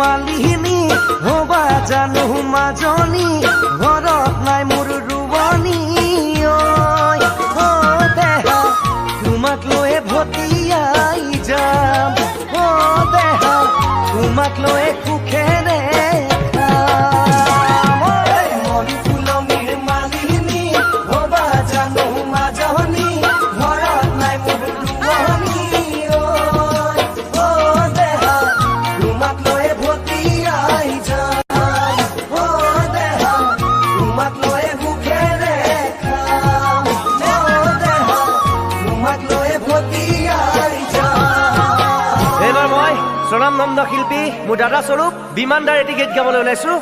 মালিনী হবা জানো মাজনী ঘৰত নাই মোৰ ৰুৱনী ঐ দেহা তোমাক লৈ ভটিয়াই যাম দেহা তোমাক লৈ সুখেৰে স্বনামধন্য শিল্পী মোৰ দাদা স্বৰূপ বিমানদাৰ এটি গীত গাবলৈ ওলাইছো।